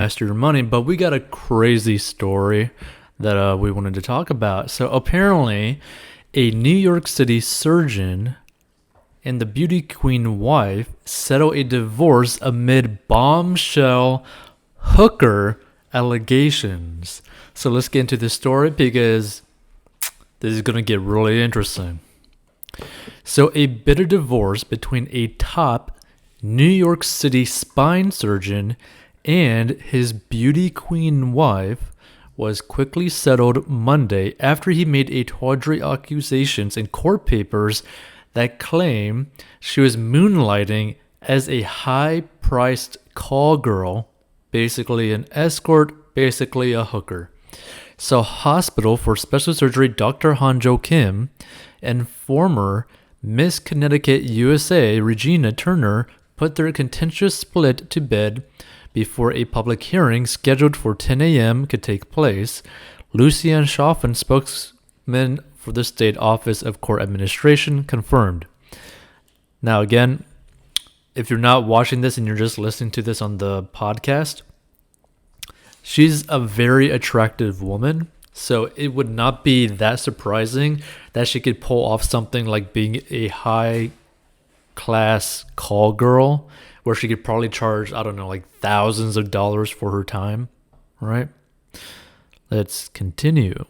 Master your money, but we got a crazy story that we wanted to talk about. So apparently, a New York City surgeon and the beauty queen wife settle a divorce amid bombshell hooker allegations. So let's get into this story because this is going to get really interesting. So a bitter divorce between a top New York City spine surgeon and his beauty queen wife was quickly settled Monday after he made a tawdry accusations in court papers that claim she was moonlighting as a high-priced call girl, basically an escort, basically a hooker. So Hospital for Special Surgery Dr. Hanjo Kim and former Miss Connecticut USA Regina Turner put their contentious split to bed before a public hearing scheduled for 10 a.m. could take place. Lucian Chaffin, spokesman for the State Office of Court Administration, confirmed. Now again, if you're not watching this and you're just listening to this on the podcast, she's a very attractive woman, so it would not be that surprising that she could pull off something like being a high-class call girl, where she could probably charge, I don't know, like thousands of dollars for her time, right? Let's continue.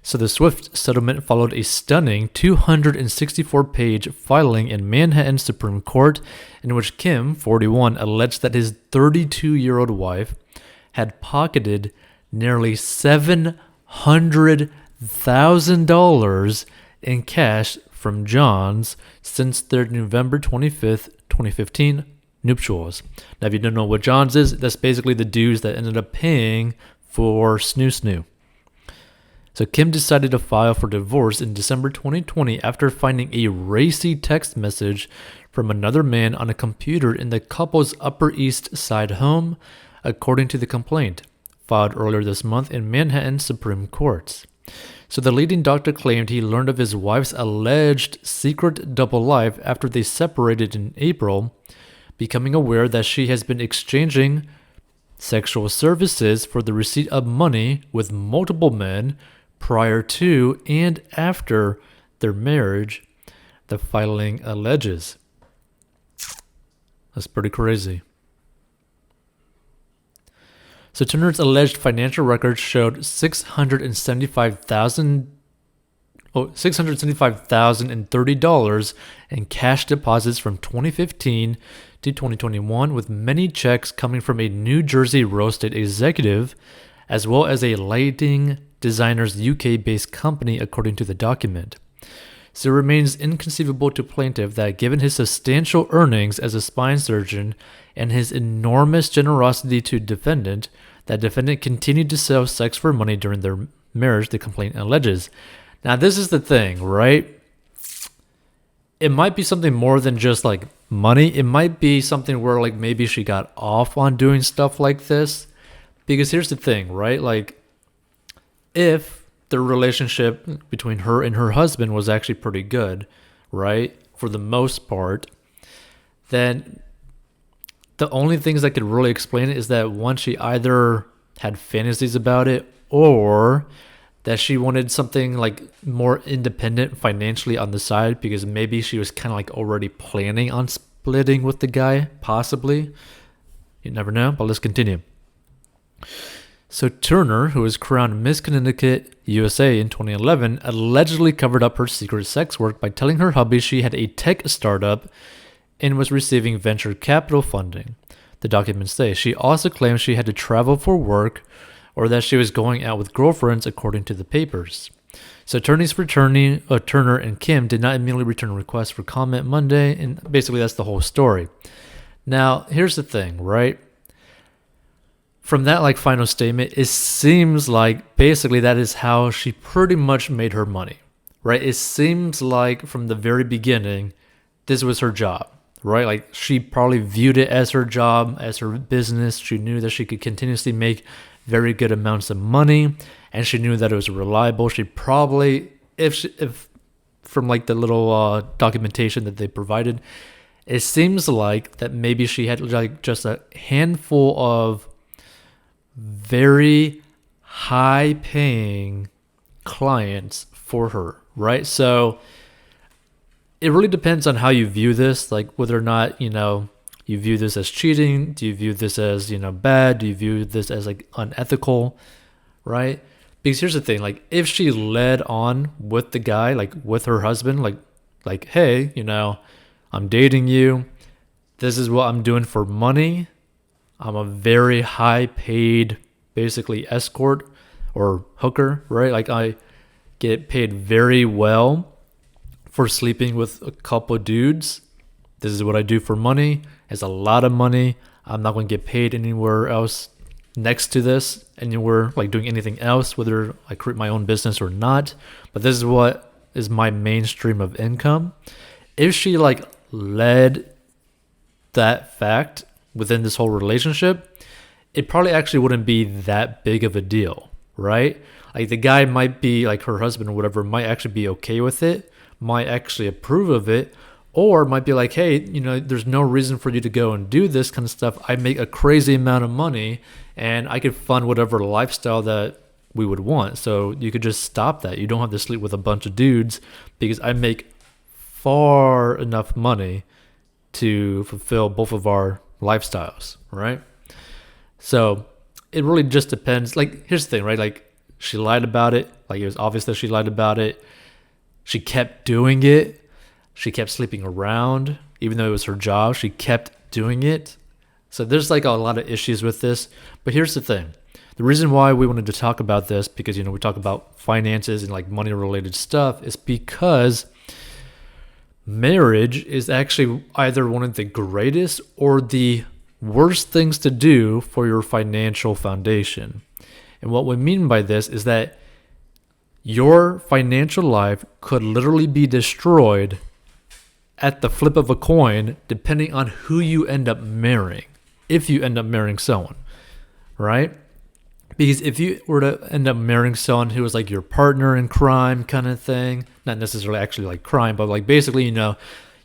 So the swift settlement followed a stunning 264-page filing in Manhattan Supreme Court in which Kim, 41, alleged that his 32-year-old wife had pocketed nearly $700,000 in cash from Johns since their November 25th, 2015 nuptials. Now, if you don't know what Johns is, that's basically the dudes that ended up paying for Snoo Snoo. So Kim decided to file for divorce in December 2020 after finding a racy text message from another man on a computer in the couple's Upper East Side home, according to the complaint, filed earlier this month in Manhattan Supreme Court. So the leading doctor claimed he learned of his wife's alleged secret double life after they separated in April, becoming aware that she has been exchanging sexual services for the receipt of money with multiple men prior to and after their marriage, the filing alleges. That's pretty crazy. So Turner's alleged financial records showed $675,030 in cash deposits from 2015 to 2021, with many checks coming from a New Jersey real estate executive, as well as a lighting designer's UK-based company, according to the document. So it remains inconceivable to plaintiff that given his substantial earnings as a spine surgeon and his enormous generosity to defendant, that defendant continued to sell sex for money during their marriage, the complaint alleges. Now, this is the thing, right? It might be something more than just like money. It might be something where like maybe she got off on doing stuff like this. Because here's the thing, right? Like, if the relationship between her and her husband was actually pretty good, right? For the most part, then the only things that could really explain it is that one, she either had fantasies about it or that she wanted something like more independent financially on the side because maybe she was kind of like already planning on splitting with the guy, possibly. You never know, but let's continue. So Turner, who was crowned Miss Connecticut USA in 2011, allegedly covered up her secret sex work by telling her hubby she had a tech startup and was receiving venture capital funding. The documents say she also claimed she had to travel for work or that she was going out with girlfriends, according to the papers. So attorneys for Turner and Kim did not immediately return requests for comment Monday, and basically that's the whole story. Now, here's the thing, right? From that like final statement, it seems like basically that is how she pretty much made her money, right? It seems like from the very beginning, this was her job, right? Like she probably viewed it as her job, as her business. She knew that she could continuously make very good amounts of money, and she knew that it was reliable. She probably, if from like the little documentation that they provided, it seems like that maybe she had like just a handful of very high paying clients for her, right? So it really depends on how you view this, like whether or not, you view this as cheating. Do you view this as, bad? Do you view this as like unethical, right? Because here's the thing, like if she led on with the guy, like with her husband, like, hey, I'm dating you. This is what I'm doing for money. I'm a very high paid, basically escort or hooker, right? Like I get paid very well for sleeping with a couple dudes. This is what I do for money. It's a lot of money. I'm not going to get paid anywhere else next to this, anywhere like doing anything else, whether I create my own business or not. But this is what is my main stream of income. If she like led that fact within this whole relationship, it probably actually wouldn't be that big of a deal, right? Like the guy might be like her husband or whatever, might actually be okay with it, might actually approve of it, or might be like, hey, there's no reason for you to go and do this kind of stuff. I make a crazy amount of money and I could fund whatever lifestyle that we would want. So you could just stop that. You don't have to sleep with a bunch of dudes because I make far enough money to fulfill both of our lifestyles, right? So it really just depends. Like, here's the thing, right? Like she lied about it. Like it was obvious that she lied about it. She kept doing it. She kept sleeping around, even though it was her job. She kept doing it. So there's like a lot of issues with this. But here's the thing. The reason why we wanted to talk about this, because, we talk about finances and like money related stuff, is because marriage is actually either one of the greatest or the worst things to do for your financial foundation. And what we mean by this is that your financial life could literally be destroyed at the flip of a coin, depending on who you end up marrying, if you end up marrying someone, right? Because if you were to end up marrying someone who was like your partner in crime kind of thing, not necessarily actually like crime, but like basically,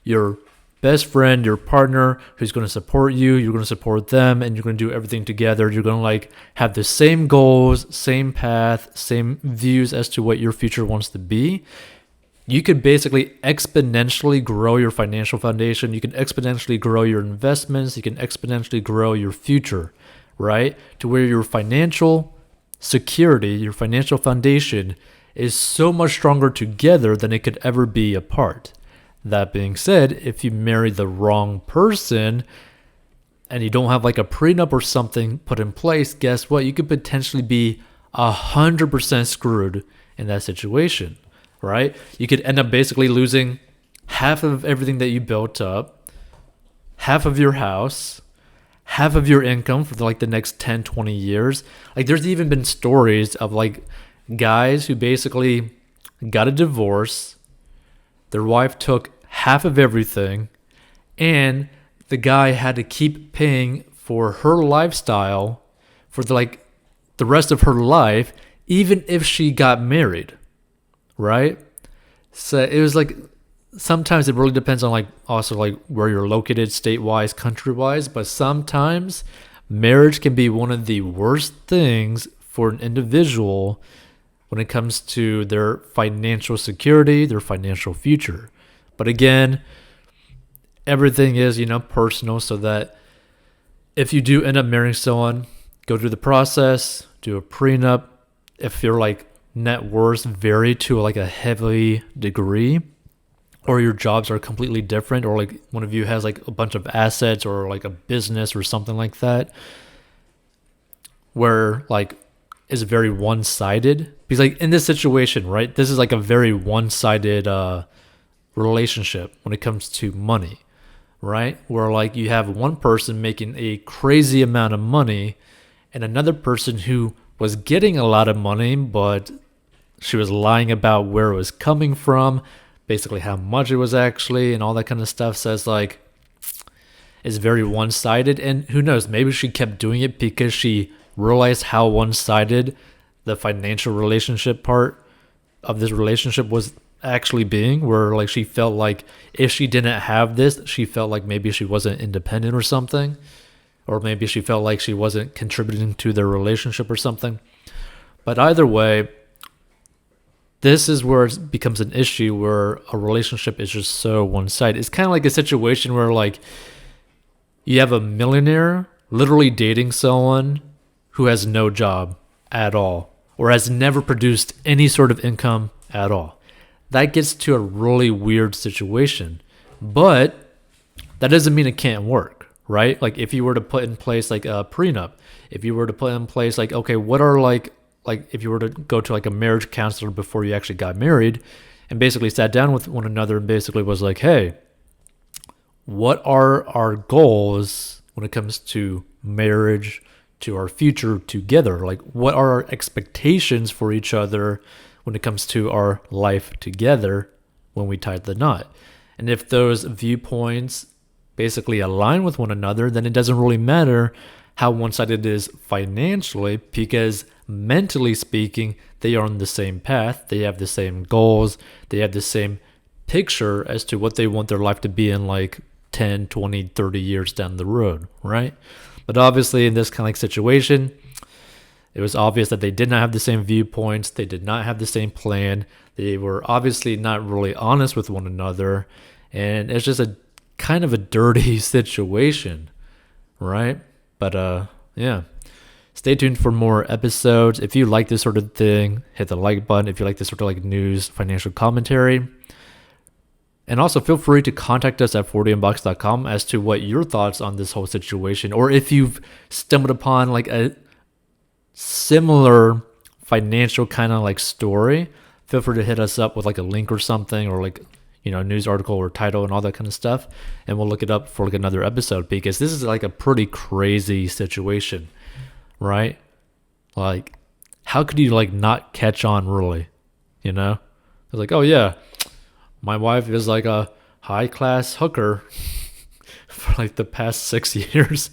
your best friend, your partner who's going to support you, you're going to support them, and you're going to do everything together. You're going to like have the same goals, same path, same views as to what your future wants to be. You could basically exponentially grow your financial foundation. You can exponentially grow your investments. You can exponentially grow your future, right? To where your financial security, your financial foundation is so much stronger together than it could ever be apart. That being said, if you marry the wrong person and you don't have like a prenup or something put in place, guess what? You could potentially be 100% screwed in that situation, right? You could end up basically losing half of everything that you built up, half of your house, half of your income for like the next 10, 20 years. Like there's even been stories of like guys who basically got a divorce. Their wife took half of everything, and the guy had to keep paying for her lifestyle for the rest of her life, even if she got married, right? So it was like, sometimes it really depends on like also like where you're located state-wise, country-wise, but sometimes marriage can be one of the worst things for an individual when it comes to their financial security, their financial future. But again, everything is, personal, so that if you do end up marrying someone, go through the process, do a prenup. If your like net worths vary to like a heavy degree, or your jobs are completely different, or like one of you has like a bunch of assets or like a business or something like that, where like is very one-sided. Because like in this situation, right, this is like a very one-sided relationship when it comes to money, right? Where like you have one person making a crazy amount of money and another person who was getting a lot of money, but she was lying about where it was coming from, basically how much it was actually, and all that kind of stuff. Says like it's very one-sided. And who knows, maybe she kept doing it because she realized how one-sided the financial relationship part of this relationship was actually being, where like she felt like if she didn't have this, she felt like maybe she wasn't independent or something, or maybe she felt like she wasn't contributing to their relationship or something. But either way, this is where it becomes an issue where a relationship is just so one-sided. It's kind of like a situation where like you have a millionaire literally dating someone who has no job at all or has never produced any sort of income at all. That gets to a really weird situation. But that doesn't mean it can't work, right? Like if you were to put in place like a prenup, if you were to put in place like, okay, what are like if you were to go to like a marriage counselor before you actually got married and basically sat down with one another and basically was like, hey, what are our goals when it comes to marriage, to our future together? Like what are our expectations for each other when it comes to our life together when we tie the knot? And if those viewpoints basically align with one another, then it doesn't really matter how one-sided it is financially, because mentally speaking, they are on the same path. They have the same goals. They have the same picture as to what they want their life to be in like 10, 20, 30 years down the road, right? But obviously in this kind of like situation, it was obvious that they did not have the same viewpoints. They did not have the same plan. They were obviously not really honest with one another. And it's just a kind of a dirty situation, right? But yeah, stay tuned for more episodes. If you like this sort of thing, hit the like button. If you like this sort of like news, financial commentary. And also feel free to contact us at 40inbox.com as to what your thoughts on this whole situation, or if you've stumbled upon like a similar financial kind of like story, feel free to hit us up with like a link or something, or like, you know, news article or title and all that kind of stuff, and we'll look it up for like another episode, because this is like a pretty crazy situation, right? Like, how could you like not catch on, really? You know, it's like, oh yeah, my wife is like a high class hooker for like the past 6 years.